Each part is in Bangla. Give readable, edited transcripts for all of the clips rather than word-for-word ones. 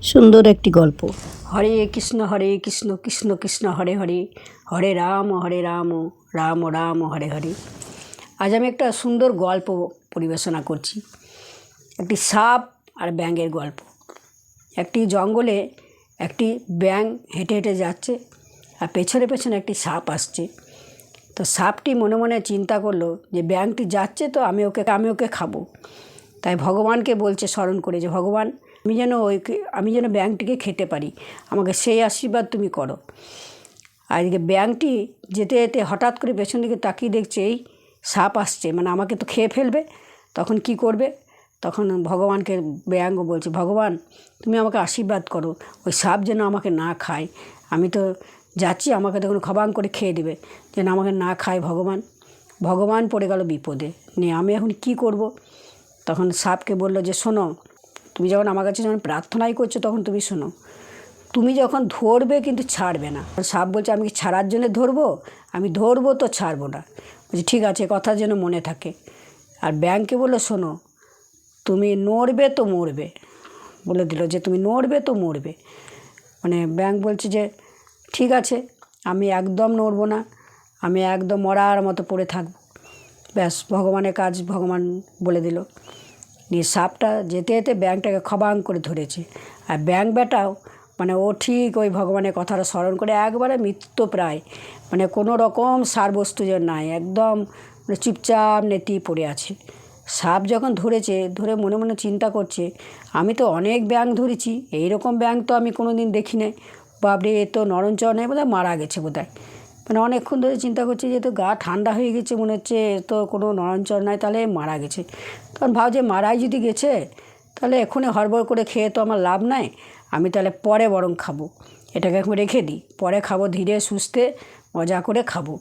সুন্দর একটি গল্প। হরে কৃষ্ণ কৃষ্ণ কৃষ্ণ হরে হরে, হরে রাম রাম রাম হরে হরে। আজ আমি একটা সুন্দর গল্প পরিবেশনা করছি। একটি সাপ আর ব্যাঙের গল্প। একটি জঙ্গলে একটি ব্যাঙ হেঁটে হেঁটে যাচ্ছে, আর পেছনে পেছনে একটি সাপ আসছে। তো সাপটি মনে মনে চিন্তা করলো যে ব্যাঙটি যাচ্ছে, তো আমি ওকে খাবো। তাই ভগবানকে বলছে স্মরণ করে যে ভগবান, আমি যেন ব্যাঙটিকে খেতে পারি, আমাকে সেই আশীর্বাদ তুমি করো। আর এদিকে ব্যাঙটি যেতে যেতে হঠাৎ করে পেছন দিকে তাকিয়ে দেখছে এই সাপ আসছে, মানে আমাকে তো খেয়ে ফেলবে। তখন কি করবে? তখন ভগবানকে ব্যাঙ বলছে, ভগবান তুমি আমাকে আশীর্বাদ করো, ওই সাপ যেন আমাকে না খায়। আমি তো যাচ্ছি, আমাকে তখন খবাং করে খেয়ে দেবে, যেন আমাকে না খায়। ভগবান পড়ে গেল বিপদে। নিয়ে আমি এখন কি করব? তখন সাপকে বলল যে শোনো, তুমি যখন আমার কাছে যখন প্রার্থনাই করছো, তখন তুমি শোনো, তুমি যখন ধরবে কিন্তু ছাড়বে না। সাপ বলছে, আমি কি ছাড়ার জন্য ধরবো? আমি ধরবো তো ছাড়বো না। বলছি ঠিক আছে, কথা যেন মনে থাকে। আর ব্যাঙকে বললো, শোনো, তুমি নড়বে তো মরবে। বলে দিল যে তুমি নড়বে তো মরবে। মানে ব্যাঙ বলছে যে ঠিক আছে, আমি একদম নড়বো না, আমি একদম মরার মতো পড়ে থাকবো। ব্যাস, ভগবানের কাজ ভগবান বলে দিল। নিয়ে সাপটা যেতে যেতে ব্যাঙটাকে খবাং করে ধরেছে। আর ব্যাঙ বেটাও মানে ও ঠিক ওই ভগবানের কথাটা স্মরণ করে একবারে মৃত্যুপ্রায়, মানে কোনো রকম সার বস্তু যে নাই, একদম মানে চুপচাপ নেতিয়ে পড়ে আছে। সাপ যখন ধরেছে, ধরে মনে মনে চিন্তা করছে, আমি তো অনেক ব্যাঙ ধরেছি, এইরকম ব্যাঙ তো আমি কোনো দিন দেখি নাই। বাপরে, এ তো নরঞ্চর নেই, বোধহয় মারা গেছে বোধহয়। মানে অনেকক্ষণ ধরে চিন্তা করছি যে তো গা ঠান্ডা হয়ে গেছে, মনে হচ্ছে তো কোনো নরঞ্চর নাই, তাহলে মারা গেছে। তখন ভাব যে মারাই যদি গেছে, তাহলে এক্ষুনি হড়বড় করে খেয়ে তো আমার লাভ নাই, আমি তাহলে পরে বরং খাবো, এটাকে এখন রেখে দিই, পরে খাবো, ধীরে সুস্থে মজা করে খাবো।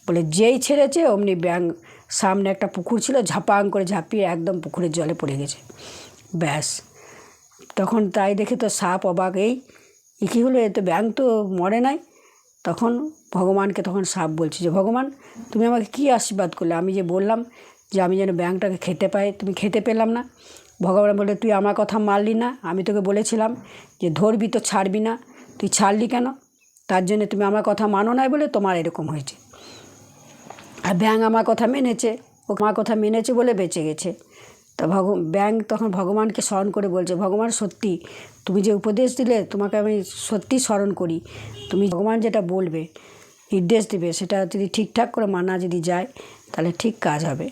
বলে যেই ছেড়েছে অমনি ব্যাঙ সামনে একটা পুকুর ছিল, ঝাপাং করে ঝাঁপিয়ে একদম পুকুরের জলে পড়ে গেছে। ব্যাস, তখন তাই দেখে তো সাপ অবাক, এই কী হলো, এ তো ব্যাঙ তো মরে নাই। তখন ভগবানকে তখন সাপ বলছে যে ভগবান, তুমি আমাকে কী আশীর্বাদ করলে? আমি যে বললাম যে আমি যেন ব্যাঙটাকে খেতে পাই, তুমি খেতে পেলাম না। ভগবান বলে, তুই আমার কথা মানলি না, আমি তোকে বলেছিলাম যে ধরবি তো ছাড়বি না, তুই ছাড়লি কেন? তার জন্য তুমি আমার কথা মানো নাই বলে তোমার এরকম হয়েছে। আর ব্যাঙ আমার কথা মেনেছে, ও আমার কথা মেনেছে বলে বেঁচে গেছে। তা ব্যাঙ তখন ভগবানকে স্মরণ করে বলছে, ভগবান সত্যি তুমি যে উপদেশ দিলে, তোমাকে আমি সত্যি স্মরণ করি। তুমি ভগবান যেটা বলবে, নির্দেশ দেবে, সেটা যদি ঠিকঠাক করে মানা যদি যায়, তাহলে ঠিক কাজ হবে।